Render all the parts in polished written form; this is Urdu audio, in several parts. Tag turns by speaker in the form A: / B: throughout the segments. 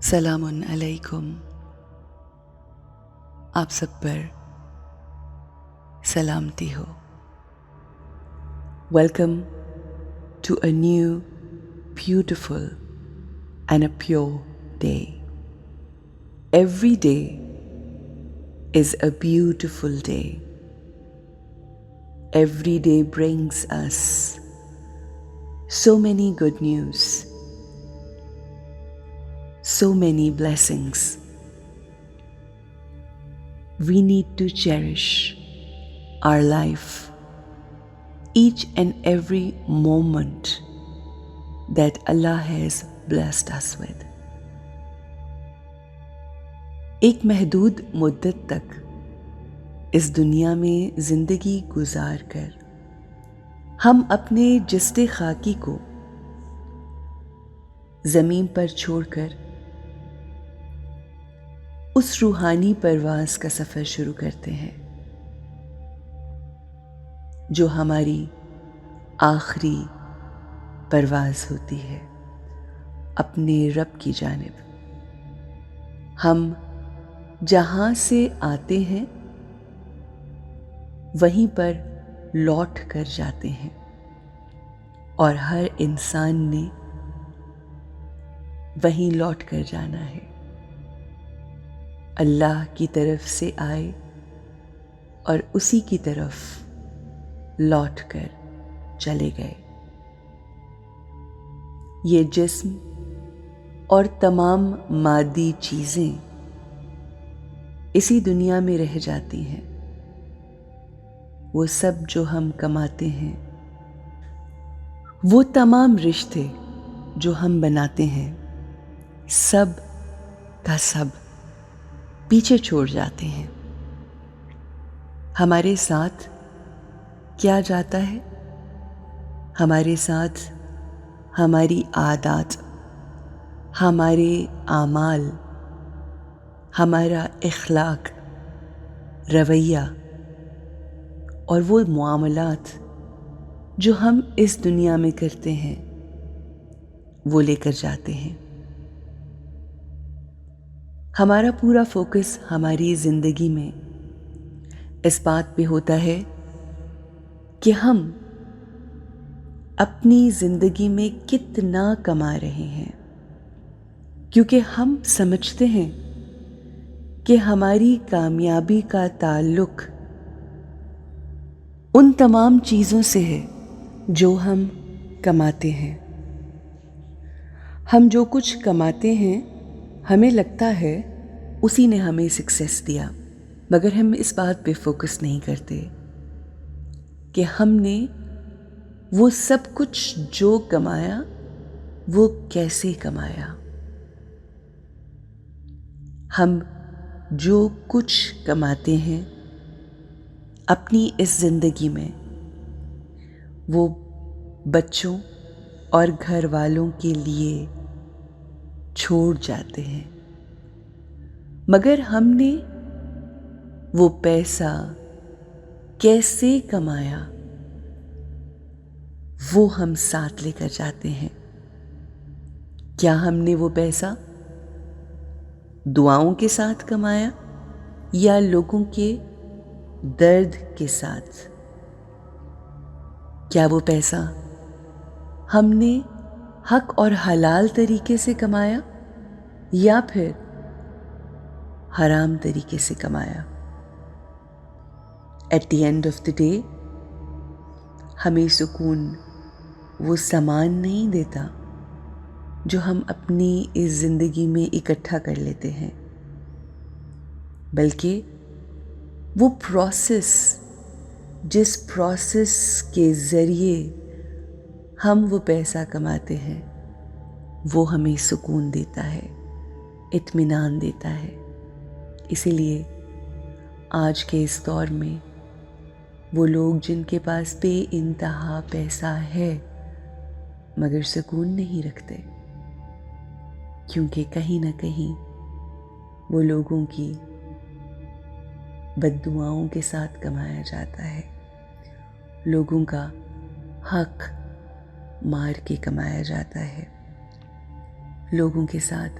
A: سلام علیکم. آپ سب پر سلامتی ہو. Welcome to a new beautiful and a pure day. Every day is a beautiful day. Every day brings us so many good news, so many blessings. We need to cherish our life, each and every moment that Allah has blessed us with. ایک محدود مدت تک اس دنیا میں زندگی گزار کر ہم اپنے جسد خاکی کو زمین پر چھوڑ کر اس روحانی پرواز کا سفر شروع کرتے ہیں جو ہماری آخری پرواز ہوتی ہے اپنے رب کی جانب. ہم جہاں سے آتے ہیں وہیں پر لوٹ کر جاتے ہیں اور ہر انسان نے وہیں لوٹ کر جانا ہے. اللہ کی طرف سے آئے اور اسی کی طرف لوٹ کر چلے گئے. یہ جسم اور تمام مادی چیزیں اسی دنیا میں رہ جاتی ہیں. وہ سب جو ہم کماتے ہیں، وہ تمام رشتے جو ہم بناتے ہیں، سب کا سب پیچھے چھوڑ جاتے ہیں. ہمارے ساتھ کیا جاتا ہے؟ ہمارے ساتھ ہماری عادات، ہمارے اعمال، ہمارا اخلاق، رویہ اور وہ معاملات جو ہم اس دنیا میں کرتے ہیں وہ لے کر جاتے ہیں. ہمارا پورا فوکس ہماری زندگی میں اس بات پہ ہوتا ہے کہ ہم اپنی زندگی میں کتنا کما رہے ہیں، کیونکہ ہم سمجھتے ہیں کہ ہماری کامیابی کا تعلق ان تمام چیزوں سے ہے جو ہم کماتے ہیں. ہم جو کچھ کماتے ہیں ہمیں لگتا ہے اسی نے ہمیں سکسیس دیا، مگر ہم اس بات پہ فوکس نہیں کرتے کہ ہم نے وہ سب کچھ جو کمایا وہ کیسے کمایا. ہم جو کچھ کماتے ہیں اپنی اس زندگی میں وہ بچوں اور گھر والوں کے لیے چھوڑ جاتے ہیں، مگر ہم نے وہ پیسہ کیسے کمایا وہ ہم ساتھ لے کر جاتے ہیں. کیا ہم نے وہ پیسہ دعاؤں کے ساتھ کمایا یا لوگوں کے درد کے ساتھ؟ کیا وہ پیسہ ہم نے حق اور حلال طریقے سے کمایا یا پھر حرام طریقے سے کمایا؟ At the end of the day ہمیں سکون وہ سامان نہیں دیتا جو ہم اپنی اس زندگی میں اکٹھا کر لیتے ہیں، بلکہ وہ پروسیس، جس پروسیس کے ذریعے ہم وہ پیسہ کماتے ہیں وہ ہمیں سکون دیتا ہے، اطمینان دیتا ہے. اسی لیے آج کے اس دور میں وہ لوگ جن کے پاس بے انتہا پیسہ ہے مگر سکون نہیں رکھتے، کیونکہ کہیں نہ کہیں وہ لوگوں کی بد دعاؤں کے ساتھ کمایا جاتا ہے، لوگوں کا حق مار کے کمایا جاتا ہے، لوگوں کے ساتھ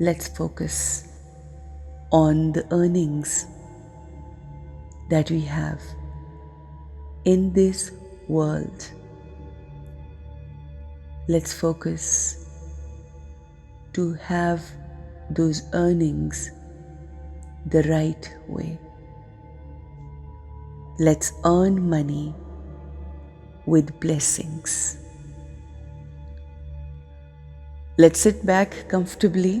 A: Let's focus on the earnings that we have in this world. Let's focus to have those earnings the right way. Let's earn money with blessings. Let's sit back comfortably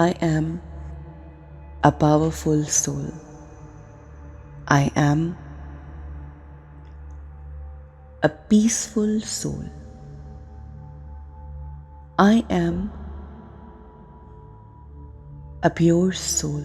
A: I am a powerful soul. I am a peaceful soul. I am a pure soul.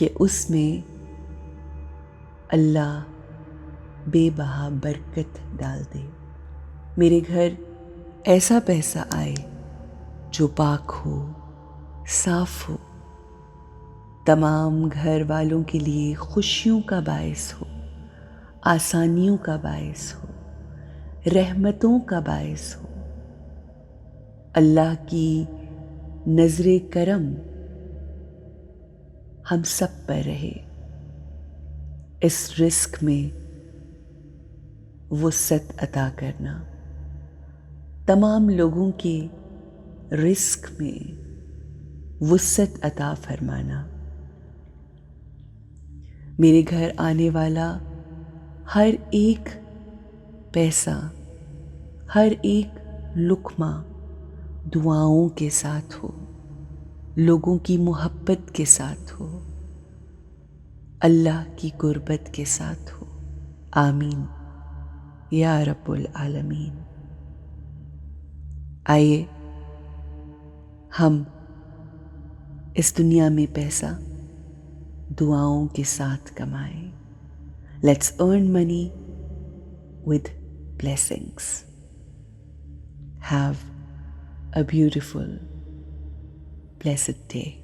A: کہ اس میں اللہ بے بہا برکت ڈال دے. میرے گھر ایسا پیسہ آئے جو پاک ہو، صاف ہو، تمام گھر والوں کے لیے خوشیوں کا باعث ہو، آسانیوں کا باعث ہو، رحمتوں کا باعث ہو. اللہ کی نظر کرم ہم سب پر رہے. اس رزق میں وسعت عطا کرنا، تمام لوگوں کے رزق میں وسعت عطا فرمانا. میرے گھر آنے والا ہر ایک پیسہ، ہر ایک لقمہ دعاؤں کے ساتھ ہو، لوگوں کی محبت کے ساتھ ہو، اللہ کی قربت کے ساتھ ہو. آمین یا رب العالمین. آئیے ہم اس دنیا میں پیسہ دعاؤں کے ساتھ کمائیں. Let's earn money with blessings. Have a beautiful, blessed day.